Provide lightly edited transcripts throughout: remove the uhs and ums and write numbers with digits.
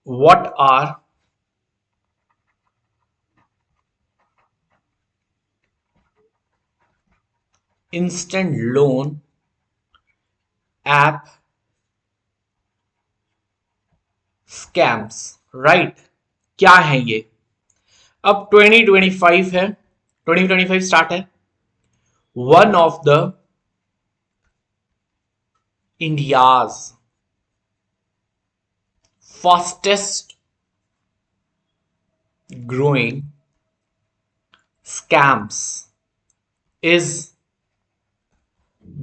what are instant loan app scams, right? क्या है ये? अब 2025 है, 2025 स्टार्ट है. One of the India's fastest growing scams is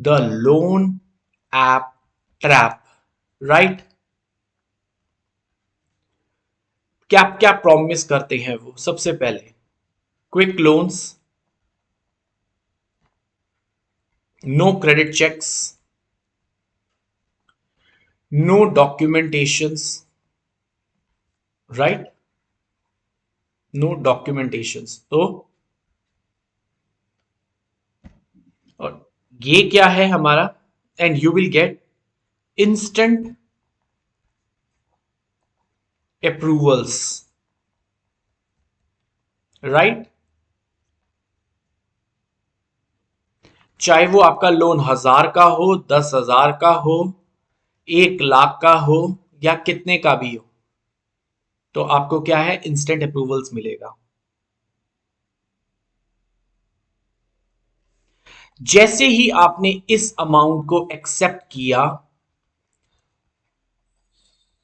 the loan app trap, right? क्या क्या प्रॉमिस करते हैं वो? सबसे पहले quick loans, no credit checks, no documentations, right? No documentations. तो और ये क्या है हमारा? And you will get instant approvals, right? चाहे वो आपका लोन 1000 का हो, 10,000 का हो, 1 लाख का हो, या कितने का भी हो, तो आपको क्या है? इंस्टेंट अप्रूवल्स मिलेगा. जैसे ही आपने इस अमाउंट को एक्सेप्ट किया,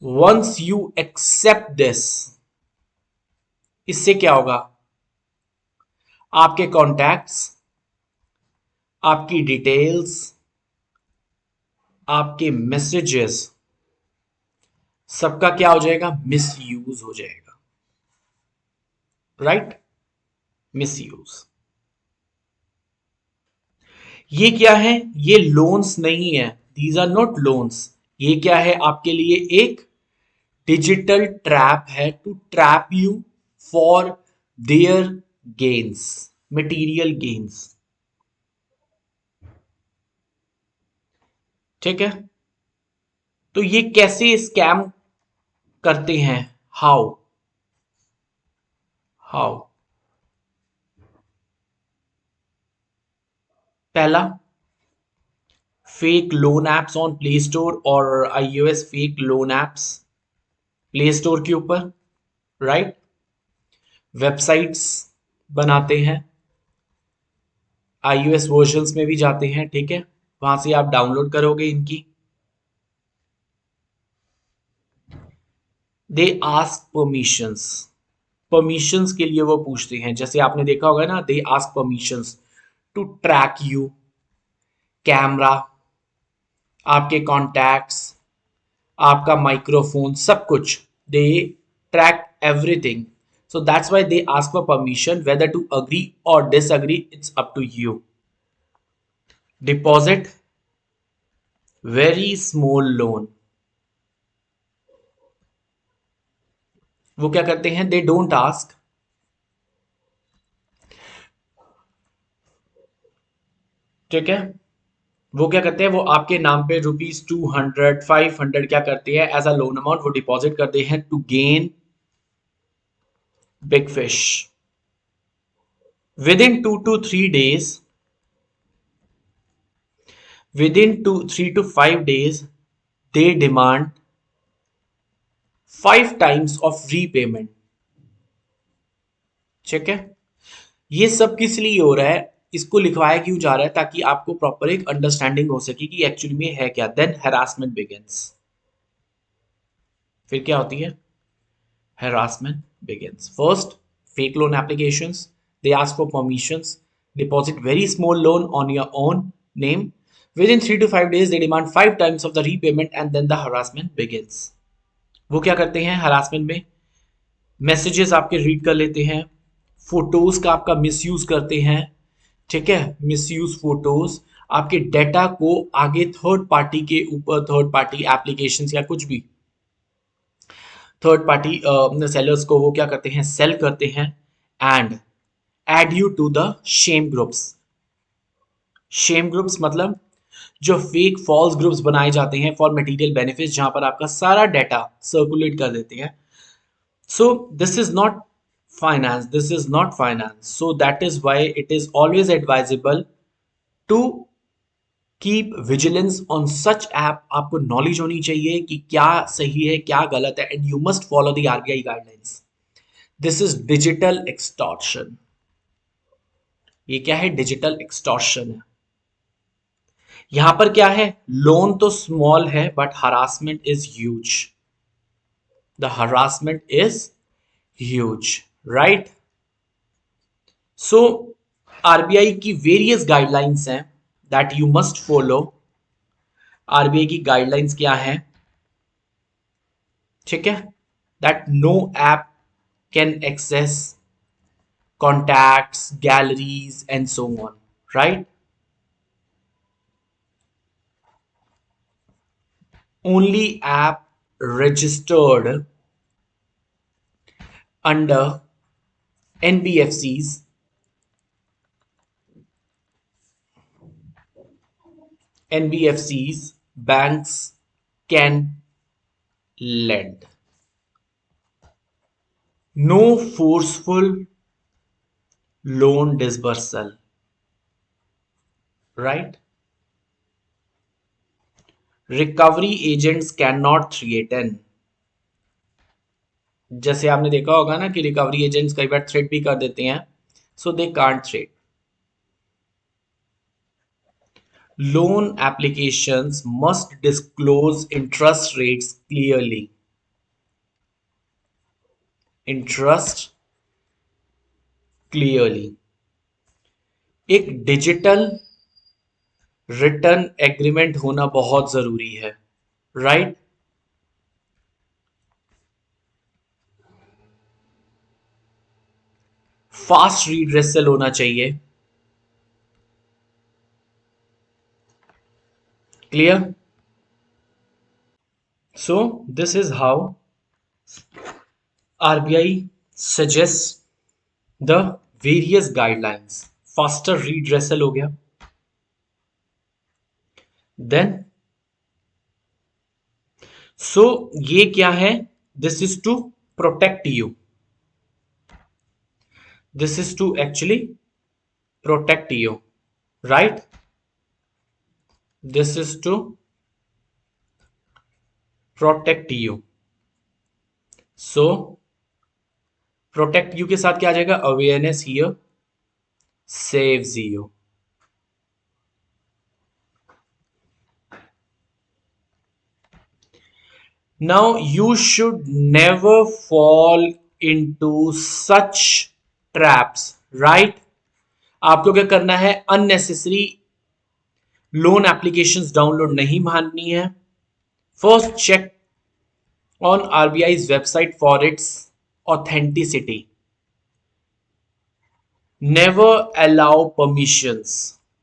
वंस यू एक्सेप्ट दिस, इससे क्या होगा? आपके कॉन्टैक्ट्स, आपकी डिटेल्स, आपके मैसेजेस, सबका क्या हो जाएगा? मिसयूज हो जाएगा, राइट? मिसयूज. ये क्या है? ये लोन्स नहीं है, दीज आर नॉट लोन्स. ये क्या है? आपके लिए एक डिजिटल ट्रैप है, to trap you for their gains, material gains. ठीक है? तो ये कैसे स्कैम करते हैं? हाउ? हाउ? पहला, fake loan apps on play store और iOS, fake loan apps play store के ऊपर, राइट? वेबसाइट्स बनाते हैं, iOS वर्जन्स में भी जाते हैं, ठीक है? वहां से आप डाउनलोड करोगे इनकी. दे आस्क परमिशंस, परमिशंस के लिए वो पूछते हैं. जैसे आपने देखा होगा ना, they ask permissions to track you, camera, आपके कॉन्टैक्ट्स, आपका माइक्रोफोन, सब कुछ. They track everything. So that's why they ask for permission. Whether to agree or disagree, it's up to you. Deposit, very small loan. वो क्या करते हैं? They don't ask. ठीक है? वो क्या करते हैं? वो आपके नाम पे ₹200, 500 क्या करते हैं? एज अ लोन अमाउंट वो डिपॉजिट करते हैं to gain big fish. Within 2 to 3 days, within 3 to 5 days, they demand 5 times of repayment. ठीक है? ये सब किस लिए हो रहा है? इसको लिखवाया क्यों जा रहा है? ताकि आपको प्रॉपर एक अंडरस्टैंडिंग हो सके कि एक्चुअली में है क्या. Then harassment begins. फिर क्या होती है? harassment begins. First, fake loan applications. They ask for permissions. Deposit very small loan on your own name. Within 3 to 5 days, they demand 5 times of the repayment, and then the harassment begins. वो क्या करते हैं harassment में? Messages आपके read कर लेते हैं, photos का आपका मिसयूज करते हैं. ठीक है? मिसयूज फोटोज, आपके डेटा को आगे थर्ड पार्टी के ऊपर, थर्ड पार्टी एप्लीकेशंस या कुछ भी थर्ड पार्टी सेलर्स को वो क्या करते हैं? सेल करते हैं. And add you to the shame groups. Shame groups मतलब जो फेक फॉल्स ग्रुप्स बनाए जाते हैं फॉर मटेरियल बेनिफिट्स, जहां पर आपका सारा डाटा सर्कुलेट कर देते हैं. So this is not finance, this is not finance. So that is why it is always advisable to keep vigilance on such app. आपको नॉलेज होनी चाहिए कि क्या सही है क्या गलत है, and you must follow the RBI guidelines. This is digital extortion. ये क्या है? डिजिटल एक्सटॉर्शन है. यहां पर क्या है? लोन तो स्मॉल है but harassment is huge. The harassment is huge, right? So RBI की वेरियस गाइडलाइंस हैं that you must follow. RBI की गाइडलाइंस क्या है? ठीक है, that no app can access contacts, galleries, and so on, right? Only app registered under NBFCs, NBFCs, banks can lend. No forceful loan dispersal, right? Recovery agents cannot threaten. जैसे आपने देखा होगा ना कि रिकवरी एजेंट्स कई बार threat भी कर देते हैं. So they can't threat. Loan applications must disclose interest rates clearly. Interest clearly. एक डिजिटल रिटर्न एग्रीमेंट होना बहुत जरूरी है, राइट? फास्ट रीड्रेसल होना चाहिए. Clear? So this is how RBI suggest the various guidelines. Faster redressal हो गया. Then so ये क्या है? This is to protect you. This is to actually protect you, right? This is to protect you. So protect you के साथ क्या आ जाएगा? Awareness here saves you. Now you should never fall into such traps, right? आपको क्या करना है? Unnecessary loan applications download नहीं माननी है. First check on RBI's website for its authenticity. Never allow permissions.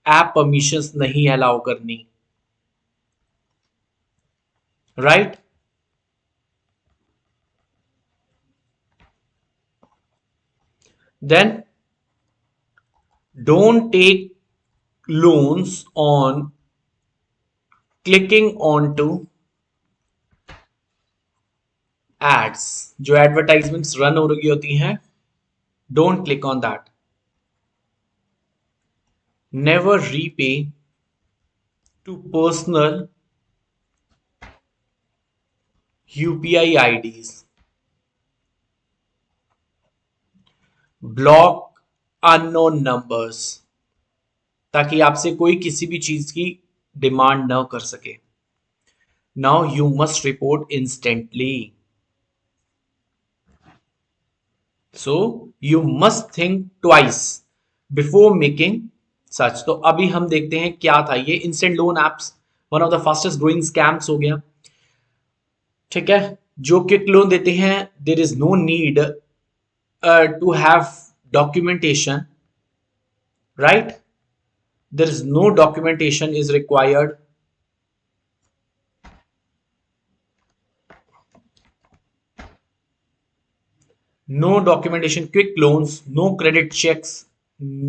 App permissions नहीं allow करनी, right? Then don't take loans on clicking onto ads. जो advertisements run हो रही होती हैं, don't click on that. Never repay to personal UPI IDs. Block unknown numbers ताकि आपसे कोई किसी भी चीज की डिमांड न कर सके. Now you must report instantly. So you must think twice before making such. तो अभी हम देखते हैं क्या था ये instant loan apps. One of the fastest growing scams हो गया. ठीक है, जो क्विक लोन देते हैं there is no need to have documentation, right? There is no documentation is required. No documentation, quick loans, no credit checks,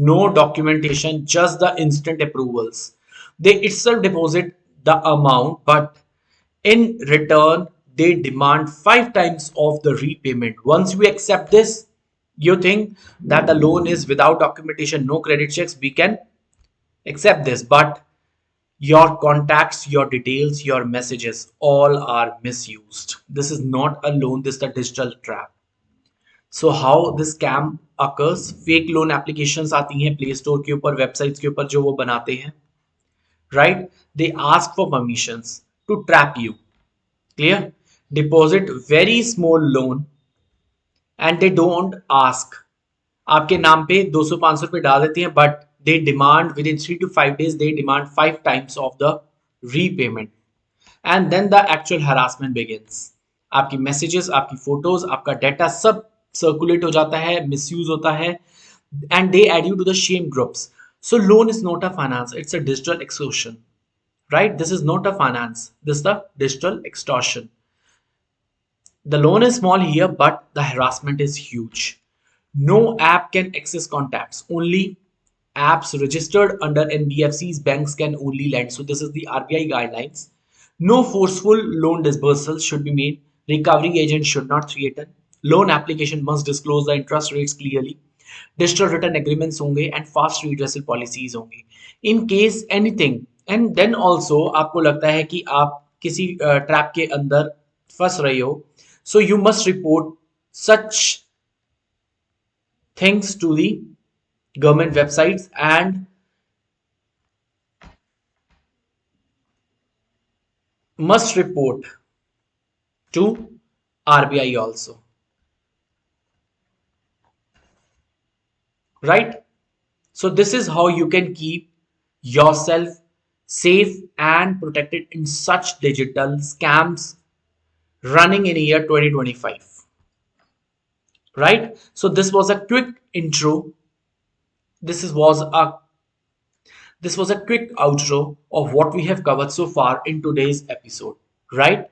no documentation, just the instant approvals. They itself deposit the amount, but in return they demand 5 times of the repayment. Once you accept this, you think that the loan is without documentation, no credit checks, we can accept this. But your contacts, your details, your messages, all are misused. This is not a loan, this is a digital trap. So how this scam occurs? Fake loan applications आती हैं play store के ऊपर, websites के ऊपर जो वो बनाते हैं, right? They ask for permissions to trap you. Clear? Deposit very small loan and they don't ask. आपके नाम पे 200-500 रुपए डाल देते हैं, but they demand within 3 to 5 days, they demand 5 times of the repayment. And then the actual harassment begins. आपकी messages, आपकी photos, आपका डाटा सब सर्कुलेट हो जाता है, मिसयूज होता है, and they add you to the shame groups. So loan is not a finance, it's a digital extortion, right? This is not a finance, this is the digital extortion. The loan is small here, but the harassment is huge. No app can access contacts, only apps registered under NBFCs, banks can only lend. So this is the RBI guidelines. No forceful loan disbursals should be made. Recovery agent should not threaten. Loan application must disclose the interest rates clearly. Digital written agreements होंगे and fast redressal policies होंगे. In case anything, and then also आपको लगता है कि आप किसी trap के अंदर फंस रहे हो, so you must report such things to the government websites and must report to RBI also, right? So this is how you can keep yourself safe and protected in such digital scams running in year 2025, right? So this was a quick intro. This was a quick outro of what we have covered so far in today's episode, right?